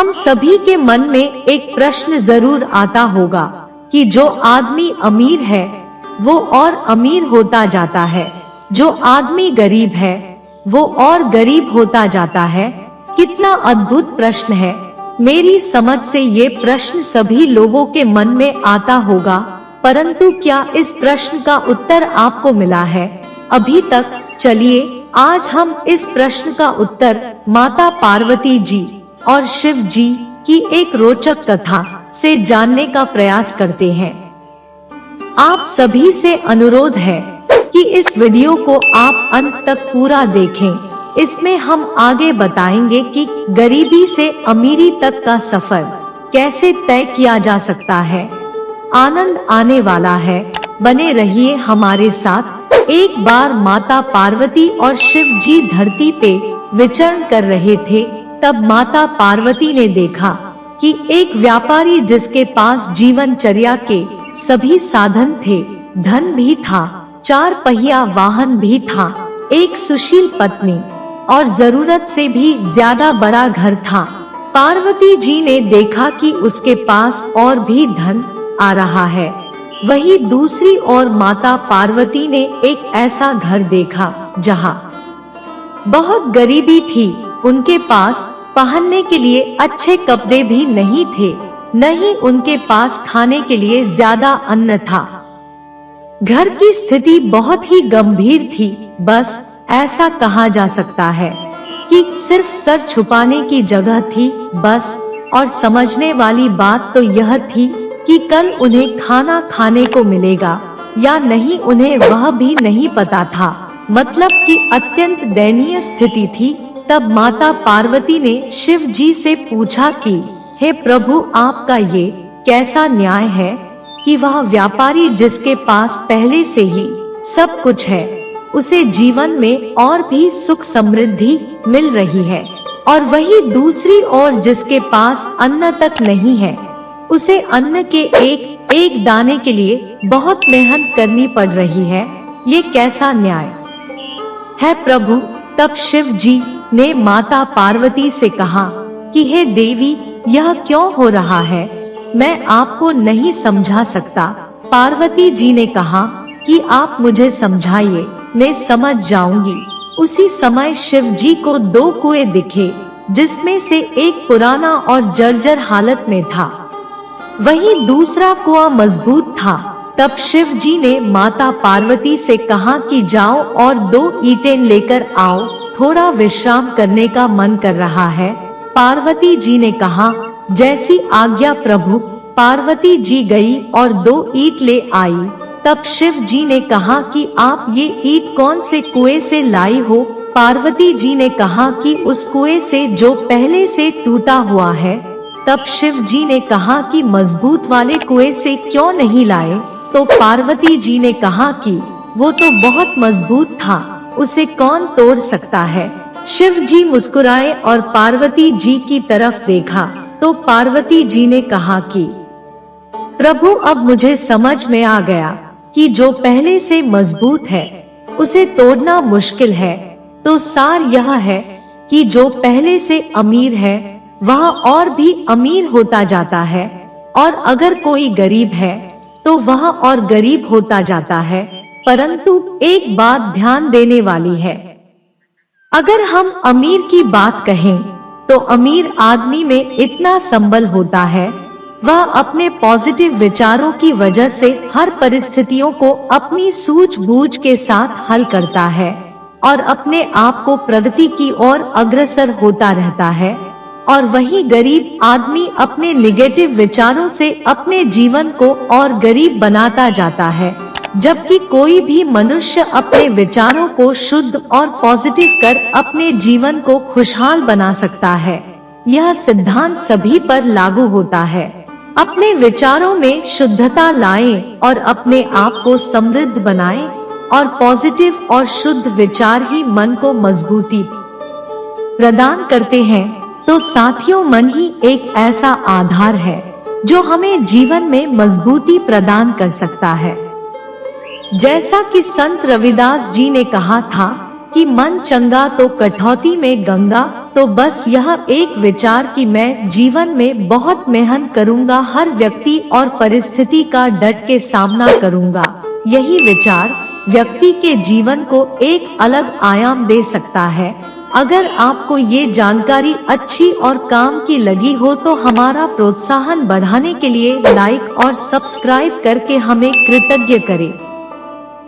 हम सभी के मन में एक प्रश्न जरूर आता होगा कि जो आदमी अमीर है वो और अमीर होता जाता है, जो आदमी गरीब है वो और गरीब होता जाता है। कितना अद्भुत प्रश्न है। मेरी समझ से ये प्रश्न सभी लोगों के मन में आता होगा, परंतु क्या इस प्रश्न का उत्तर आपको मिला है अभी तक? चलिए आज हम इस प्रश्न का उत्तर माता पार्वती जी और शिव जी की एक रोचक कथा से जानने का प्रयास करते हैं। आप सभी से अनुरोध है कि इस वीडियो को आप अंत तक पूरा देखें। इसमें हम आगे बताएंगे कि गरीबी से अमीरी तक का सफर कैसे तय किया जा सकता है। आनंद आने वाला है, बने रहिए हमारे साथ। एक बार माता पार्वती और शिव जी धरती पे विचरण कर रहे थे। तब माता पार्वती ने देखा कि एक व्यापारी जिसके पास जीवनचर्या के सभी साधन थे, धन भी था, 4 पहिया वाहन भी था, एक सुशील पत्नी और जरूरत से भी ज्यादा बड़ा घर था। पार्वती जी ने देखा कि उसके पास और भी धन आ रहा है। वही दूसरी ओर माता पार्वती ने एक ऐसा घर देखा जहां बहुत गरीबी थी। उनके पास पहनने के लिए अच्छे कपड़े भी नहीं थे, न ही उनके पास खाने के लिए ज्यादा अन्न था। घर की स्थिति बहुत ही गंभीर थी। बस ऐसा कहा जा सकता है कि सिर्फ सर छुपाने की जगह थी बस। और समझने वाली बात तो यह थी कि कल उन्हें खाना खाने को मिलेगा या नहीं, उन्हें वह भी नहीं पता था। मतलब कि अत्यंत दयनीय स्थिति थी। तब माता पार्वती ने शिव जी से पूछा कि हे प्रभु, आपका ये कैसा न्याय है कि वह व्यापारी जिसके पास पहले से ही सब कुछ है, उसे जीवन में और भी सुख समृद्धि मिल रही है, और वही दूसरी ओर जिसके पास अन्न तक नहीं है, उसे अन्न के एक एक दाने के लिए बहुत मेहनत करनी पड़ रही है। ये कैसा न्याय है प्रभु? तब शिव जी ने माता पार्वती से कहा कि हे देवी, यह क्यों हो रहा है, मैं आपको नहीं समझा सकता। पार्वती जी ने कहा कि आप मुझे समझाइए, मैं समझ जाऊंगी। उसी समय शिव जी को 2 कुएं दिखे, जिसमें से एक पुराना और जर्जर हालत में था, वहीं दूसरा कुआं मजबूत था। तब शिव जी ने माता पार्वती से कहा कि जाओ और 2 ईंटें लेकर आओ, थोड़ा विश्राम करने का मन कर रहा है। पार्वती जी ने कहा जैसी आज्ञा प्रभु। पार्वती जी गई और 2 ईंट ले आई। तब शिव जी ने कहा कि आप ये ईंट कौन से कुएं से लाई हो? पार्वती जी ने कहा कि उस कुएं से जो पहले से टूटा हुआ है। तब शिव जी ने कहा कि मजबूत वाले कुएं से क्यों नहीं लाए? तो पार्वती जी ने कहा कि वो तो बहुत मजबूत था, उसे कौन तोड़ सकता है। शिव जी मुस्कुराए और पार्वती जी की तरफ देखा तो पार्वती जी ने कहा कि प्रभु, अब मुझे समझ में आ गया कि जो पहले से मजबूत है उसे तोड़ना मुश्किल है। तो सार यह है कि जो पहले से अमीर है वह और भी अमीर होता जाता है, और अगर कोई गरीब है तो वह और गरीब होता जाता है। परंतु एक बात ध्यान देने वाली है, अगर हम अमीर की बात कहें तो अमीर आदमी में इतना संबल होता है, वह अपने पॉजिटिव विचारों की वजह से हर परिस्थितियों को अपनी सूझबूझ के साथ हल करता है और अपने आप को प्रगति की ओर अग्रसर होता रहता है। और वही गरीब आदमी अपने निगेटिव विचारों से अपने जीवन को और गरीब बनाता जाता है। जबकि कोई भी मनुष्य अपने विचारों को शुद्ध और पॉजिटिव कर अपने जीवन को खुशहाल बना सकता है। यह सिद्धांत सभी पर लागू होता है। अपने विचारों में शुद्धता लाएं और अपने आप को समृद्ध बनाएं, और पॉजिटिव और शुद्ध विचार ही मन को मजबूती प्रदान करते हैं। तो साथियों, मन ही एक ऐसा आधार है जो हमें जीवन में मजबूती प्रदान कर सकता है। जैसा कि संत रविदास जी ने कहा था कि मन चंगा तो कठौती में गंगा, तो बस यह एक विचार कि मैं जीवन में बहुत मेहनत करूंगा, हर व्यक्ति और परिस्थिति का डट के सामना करूंगा। यही विचार व्यक्ति के जीवन को एक अलग आयाम दे सकता है। अगर आपको ये जानकारी अच्छी और काम की लगी हो तो हमारा प्रोत्साहन बढ़ाने के लिए लाइक और सब्सक्राइब करके हमें कृतज्ञ करें।